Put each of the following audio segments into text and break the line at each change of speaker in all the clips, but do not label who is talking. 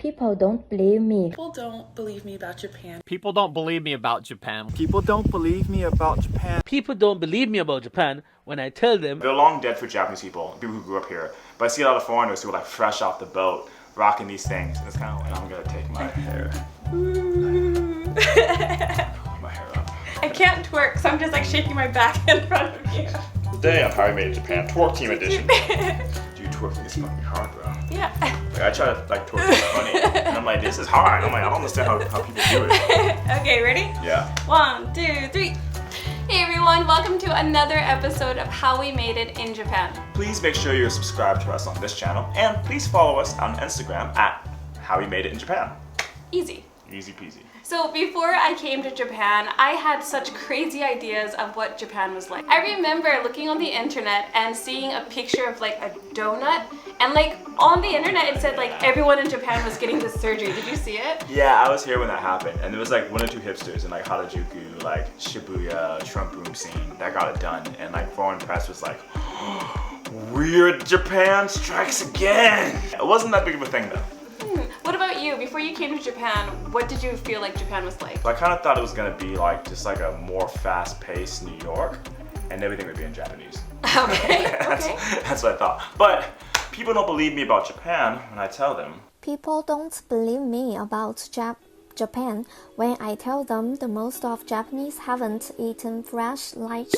People don't believe me.
People don't believe me about Japan.
People don't believe me about Japan.
People don't believe me about Japan.
People don't believe me about Japan when I tell them.
They're long dead for Japanese people who grew up here. But I see a lot of foreigners who are like fresh off the boat, rocking these things. And it's kind of like, I'm gonna take my hair. My hair up.
I can't twerk, so I'm just like shaking my back in front of you.
Today on How We Made It in Japan, Twerk Team Edition. Dude, twerking is fucking hard, bro.
Yeah.
Like, I try to like twerk, it's funny. And I'm like, this is hard. I'm like, I don't understand how people do it.
Okay, ready?
Yeah.
1, 2, 3. Hey everyone, welcome to another episode of How We Made It in Japan.
Please make sure you're subscribed to us on this channel, and please follow us on Instagram at How We Made It in Japan.
Easy.
Easy peasy.
So before I came to Japan, I had such crazy ideas of what Japan was like. I remember looking on the internet and seeing a picture of like a donut, and like on the internet it said like everyone in Japan was getting this surgery. Did you see it?
Yeah, I was here when that happened, and there was like 1 or 2 hipsters in like Harajuku, like Shibuya, Trump room scene that got it done, and like foreign press was like, weird Japan strikes again. It wasn't that big of a thing though.
What about you? Before you came to Japan, what did you feel like Japan was like?
So I kind of thought it was gonna be like just like a more fast-paced New York, and everything would be in Japanese.
Okay,
That's what I thought. But people don't believe me about Japan when I tell them.
People don't believe me about Japan when I tell them the most of Japanese haven't eaten fresh lunch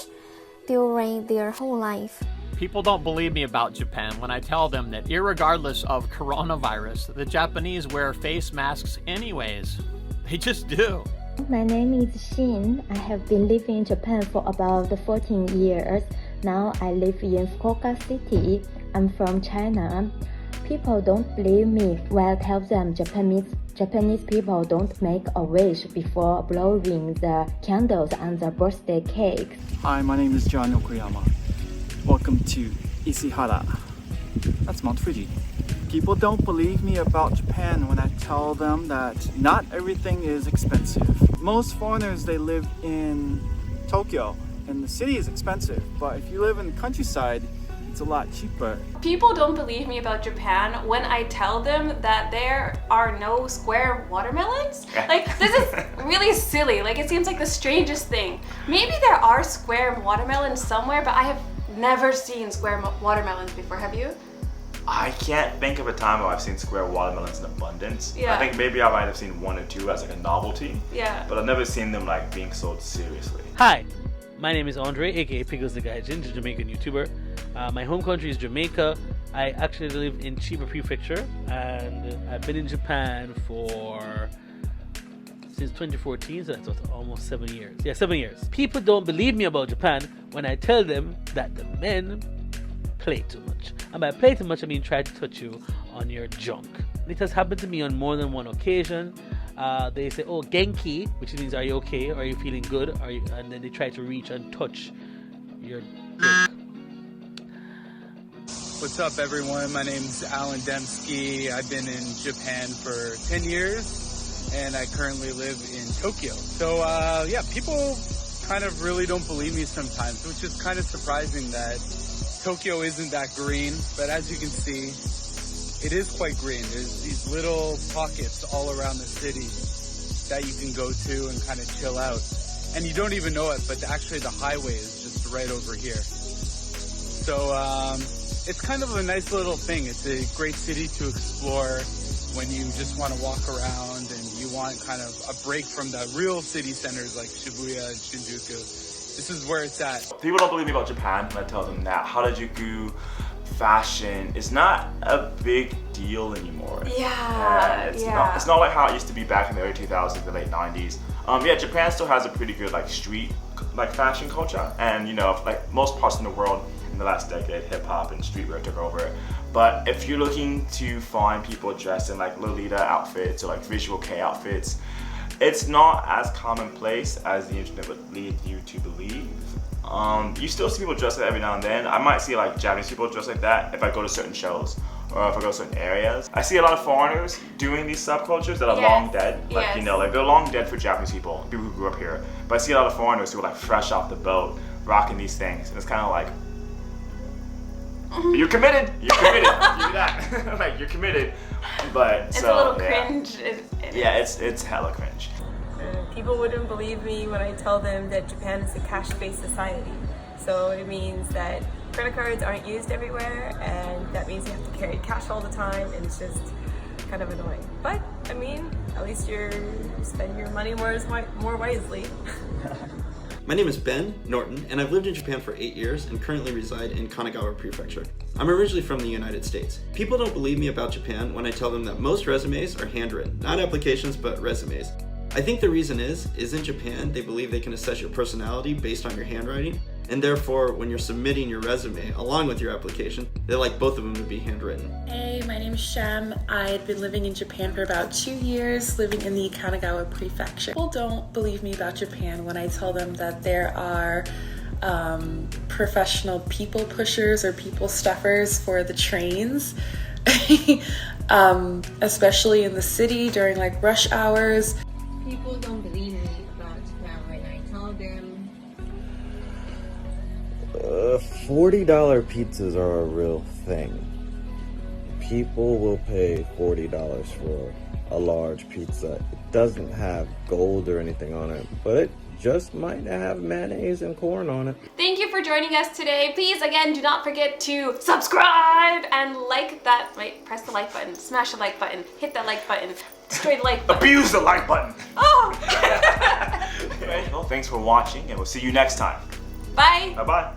during their whole life.
People don't believe me about Japan when I tell them that irregardless of coronavirus, the Japanese wear face masks anyways. They just do.
My name is Shin. I have been living in Japan for about 14 years. Now I live in Fukuoka City. I'm from China. People don't believe me when I tell them Japanese people don't make a wish before blowing the candles on the birthday cake.
Hi, my name is John Yokoyama. Welcome to Ishihara. That's Mount Fuji. People don't believe me about Japan when I tell them that not everything is expensive. Most foreigners, they live in Tokyo, and the city is expensive. But if you live in the countryside, it's a lot cheaper.
People don't believe me about Japan when I tell them that there are no square watermelons. Like, this is really silly. Like, it seems like the strangest thing. Maybe there are square watermelons somewhere, but I have never seen square watermelons before. Have you?
I can't think of a time where I've seen square watermelons in abundance.
Yeah.
I think maybe I might have seen 1 or 2 as like a novelty.
Yeah.
But I've never seen them like being sold seriously.
Hi, my name is Andre, aka PigglesdiGaijin, the Jamaican YouTuber. My home country is Jamaica. I actually live in Chiba Prefecture, and I've been in Japan since 2014, so that's almost 7 years. Yeah, 7 years. People don't believe me about Japan when I tell them that the men play too much. And by play too much, I mean try to touch you on your junk. It has happened to me on more than one occasion. They say, oh, genki, which means are you okay? Are you feeling good? And then they try to reach and touch your dick.
What's up, everyone? My name's Alan Demsky. I've been in Japan for 10 years, and I currently live in Tokyo. So, yeah, people kind of really don't believe me sometimes, which is kind of surprising that Tokyo isn't that green. But as you can see, it is quite green. There's these little pockets all around the city that you can go to and kind of chill out. And you don't even know it, but actually the highway is just right over here. So, it's kind of a nice little thing. It's a great city to explore when you just want to walk around and you want kind of a break from the real city centers like Shibuya and Shinjuku. This is where it's at.
People don't believe me about Japan when I tell them that Harajuku fashion is not a big deal anymore. It's not like how it used to be back in the early 2000s, the late 90s. Yeah, Japan still has a pretty good like street like fashion culture, and you know, like most parts of the world in the last decade, hip-hop and streetwear took over. But if you're looking to find people dressed in like Lolita outfits or like visual K outfits, it's not as commonplace as the internet would lead you to believe. You still see people dressed like that every now and then. I might see like Japanese people dressed like that if I go to certain shows or if I go to certain areas. I see a lot of foreigners doing these subcultures that are long dead. Like, you know, like they're long dead for Japanese people who grew up here. But I see a lot of foreigners who are like fresh off the boat, rocking these things. And it's kind of like, you're committed. You do that. Like, you're committed. But
it's
so,
a little
yeah.
cringe.
Yeah, it's hella cringe.
People wouldn't believe me when I tell them that Japan is a cash-based society. So it means that credit cards aren't used everywhere, and that means you have to carry cash all the time, and it's just kind of annoying. But I mean, at least you spend your money more wisely.
My name is Ben Norton, and I've lived in Japan for 8 years and currently reside in Kanagawa Prefecture. I'm originally from the United States. People don't believe me about Japan when I tell them that most resumes are handwritten. Not applications, but resumes. I think the reason is in Japan, they believe they can assess your personality based on your handwriting, and therefore, when you're submitting your resume along with your application, they like both of them to be handwritten.
Hey, my name is Shemme. I've been living in Japan for about 2 years, living in the Kanagawa Prefecture. People don't believe me about Japan when I tell them that there are professional people pushers or people stuffers for the trains, especially in the city during like rush hours.
People don't believe me about Japan when I tell them
$40 pizzas are a real thing. People will pay $40 for a large pizza. It doesn't have gold or anything on it, but it just might have mayonnaise and corn on it.
Thank you for joining us today. Please, again, do not forget to subscribe and like that. Wait, press the like button, smash the like button, hit that like button, destroy the like button.
Abuse the like button.
Oh!
Well, thanks for watching, and we'll see you next time.
Bye.
Bye-bye.